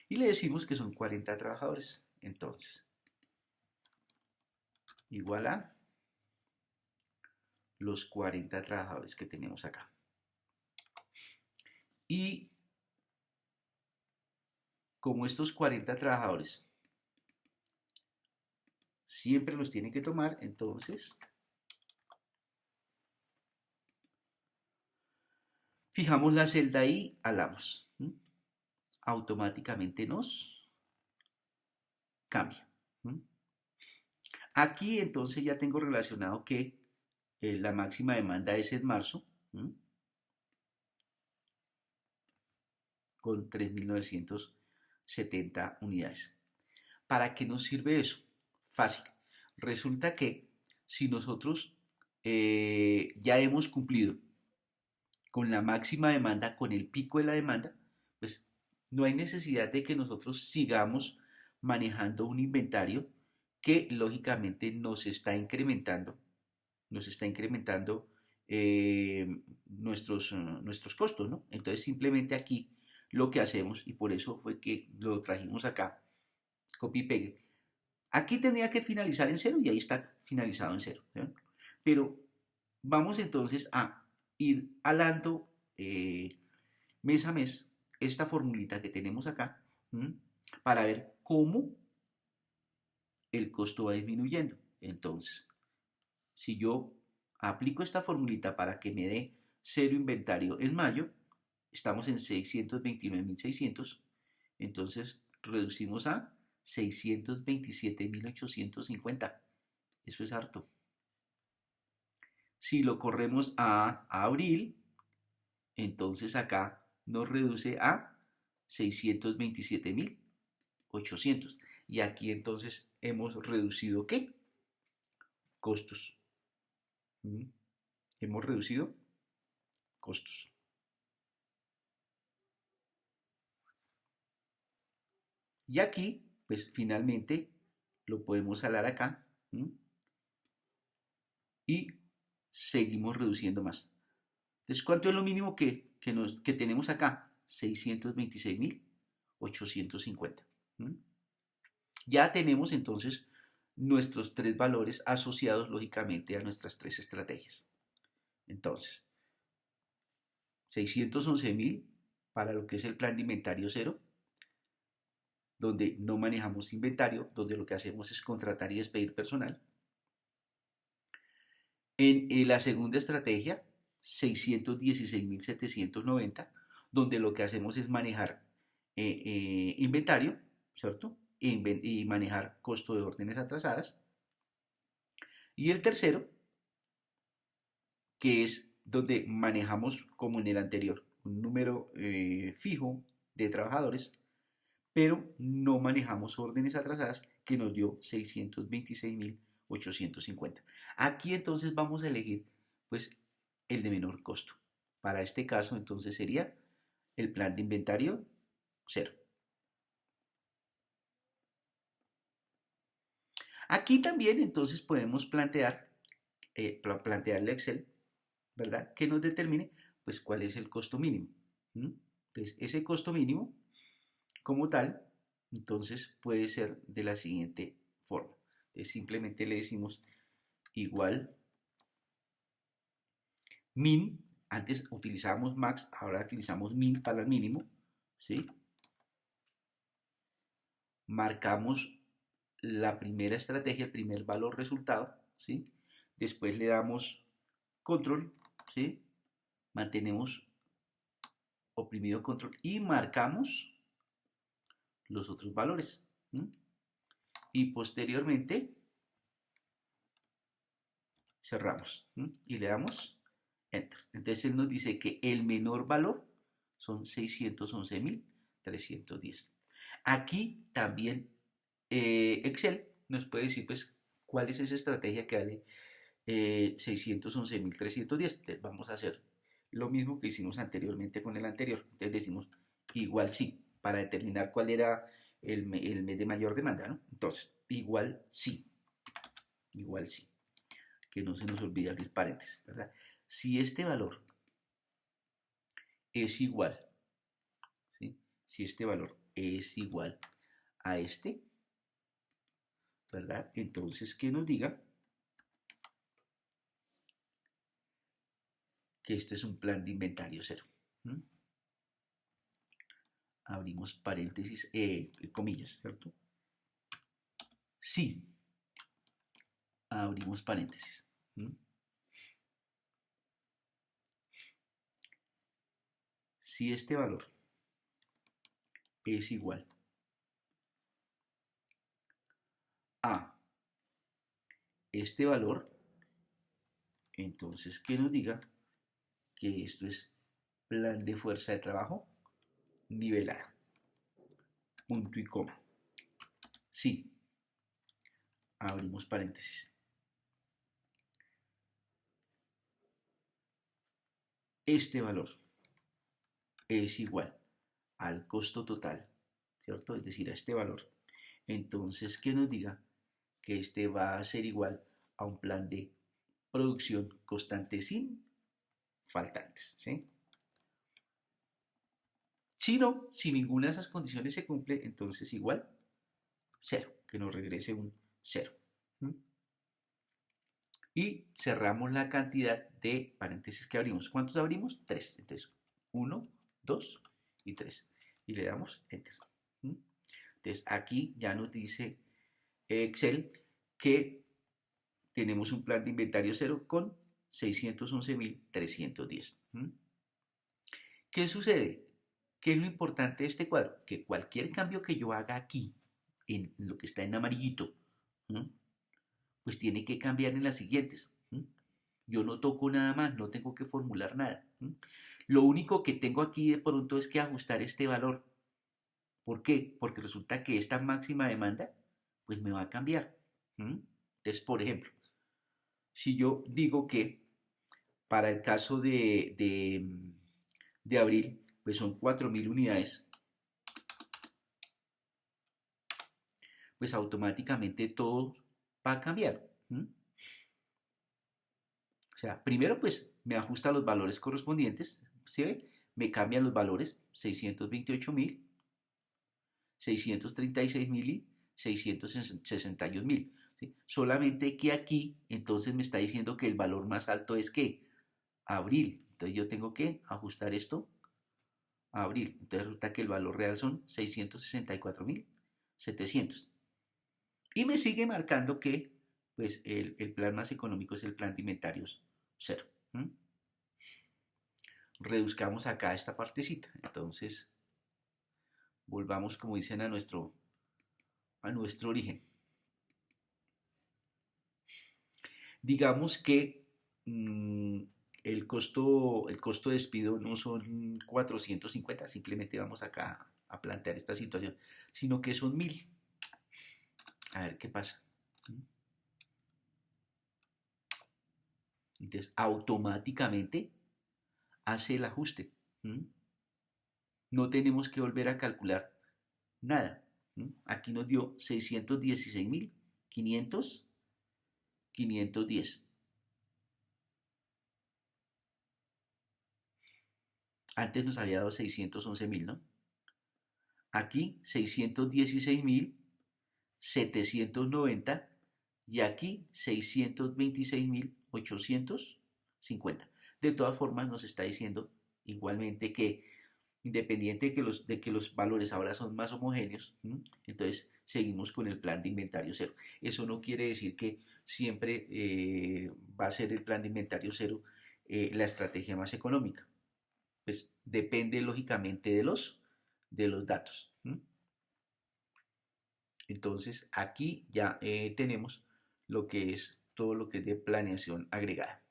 Y le decimos que son 40 trabajadores. Entonces, igual a los 40 trabajadores que tenemos acá. Y como estos 40 trabajadores siempre los tienen que tomar, entonces fijamos la celda y alamos. Automáticamente nos cambia. Aquí entonces ya tengo relacionado que la máxima demanda es en marzo, con 3.970 unidades. ¿Para qué nos sirve eso? Fácil. Resulta que si nosotros ya hemos cumplido con la máxima demanda, con el pico de la demanda, pues no hay necesidad de que nosotros sigamos manejando un inventario que lógicamente nos está incrementando nuestros costos, ¿no? Entonces simplemente aquí lo que hacemos, y por eso fue que lo trajimos acá, copy pegue, aquí tendría que finalizar en 0 y ahí está finalizado en 0, ¿no? Pero vamos entonces a ir alando mes a mes esta formulita que tenemos acá, para ver cómo el costo va disminuyendo. Entonces, si yo aplico esta formulita para que me dé 0 inventario en mayo, estamos en 629.600, entonces reducimos a 627.850. Eso es harto. Si lo corremos a abril, entonces acá nos reduce a 627.800. Y aquí entonces hemos reducido ¿qué? Costos. Hemos reducido costos. Y aquí, pues finalmente lo podemos salar acá. Y seguimos reduciendo más. Entonces, ¿cuánto es lo mínimo que tenemos acá? 626.850. Ya tenemos entonces nuestros 3 valores asociados lógicamente a nuestras 3 estrategias. Entonces, 611.000 para lo que es el plan de inventario 0, donde no manejamos inventario, donde lo que hacemos es contratar y despedir personal. En la segunda estrategia, 616.790, donde lo que hacemos es manejar inventario, ¿cierto? Y manejar costo de órdenes atrasadas. Y el tercero, que es donde manejamos, como en el anterior, un número fijo de trabajadores, pero no manejamos órdenes atrasadas que nos dio 626.850. Aquí entonces vamos a elegir pues el de menor costo. Para este caso entonces sería el plan de inventario 0. Aquí también entonces podemos plantearle a Excel, ¿verdad? Que nos determine pues cuál es el costo mínimo. Entonces ese costo mínimo como tal, entonces puede ser de la siguiente forma. Entonces simplemente le decimos igual min, antes utilizábamos max, ahora utilizamos min para el mínimo, ¿sí? Marcamos la primera estrategia, el primer valor resultado, ¿sí? Después le damos control, ¿sí? Mantenemos oprimido control y marcamos los otros valores. Y posteriormente cerramos y le damos enter. Entonces él nos dice que el menor valor son 611.310. Aquí también Excel nos puede decir pues cuál es esa estrategia que vale 611.310. Entonces vamos a hacer lo mismo que hicimos anteriormente con el anterior. Entonces decimos igual sí, para determinar cuál era el mes de mayor demanda, ¿no? Entonces, igual sí, que no se nos olvide abrir paréntesis, ¿verdad? Si este valor es igual, ¿sí? Si este valor es igual a este, ¿verdad? Entonces que nos diga que este es un plan de inventario 0. Abrimos paréntesis, comillas, ¿cierto? Sí, abrimos paréntesis. Si este valor es igual a este valor, entonces que nos diga que esto es plan de fuerza de trabajo nivelada. Punto y coma. Sí, abrimos paréntesis. Este valor es igual al costo total, ¿cierto? Es decir, a este valor. Entonces, que nos diga que este va a ser igual a un plan de producción constante sin faltantes, ¿sí? Si no, si ninguna de esas condiciones se cumple, entonces igual 0, que nos regrese un 0. Y cerramos la cantidad de paréntesis que abrimos. ¿Cuántos abrimos? 3. Entonces, 1, 2 y 3. Y le damos enter. Entonces, aquí ya nos dice Excel que tenemos un plan de inventario 0 con 611.310. ¿Qué sucede? ¿Qué es lo importante de este cuadro? Que cualquier cambio que yo haga aquí, en lo que está en amarillito, pues tiene que cambiar en las siguientes. Yo no toco nada más, no tengo que formular nada. Lo único que tengo aquí de pronto es que ajustar este valor. ¿Por qué? Porque resulta que esta máxima demanda, pues me va a cambiar. Entonces, por ejemplo, si yo digo que para el caso de abril, pues son 4.000 unidades, pues automáticamente todo va a cambiar. O sea, primero pues me ajusta los valores correspondientes, ¿sí ve? Me cambian los valores, 628.000, 636.000 y 661.000. ¿Sí? Solamente que aquí entonces me está diciendo que el valor más alto es ¿qué? Abril. Entonces yo tengo que ajustar esto a abril. Entonces resulta que el valor real son 664.700. Y me sigue marcando que pues el plan más económico es el plan de inventarios 0. Reduzcamos acá esta partecita. Entonces volvamos, como dicen, a nuestro origen. Digamos que El costo de despido no son 450, simplemente vamos acá a plantear esta situación, sino que son 1000. A ver qué pasa. Entonces, automáticamente hace el ajuste. No tenemos que volver a calcular nada. Aquí nos dio 616.510. Antes nos había dado 611.000, ¿no? Aquí 616.790 y aquí 626.850. De todas formas nos está diciendo igualmente que independiente de que los valores ahora son más homogéneos, entonces seguimos con el plan de inventario cero. Eso no quiere decir que siempre va a ser el plan de inventario cero la estrategia más económica. Pues depende lógicamente de los datos. Entonces aquí ya tenemos lo que es todo lo que es de planeación agregada.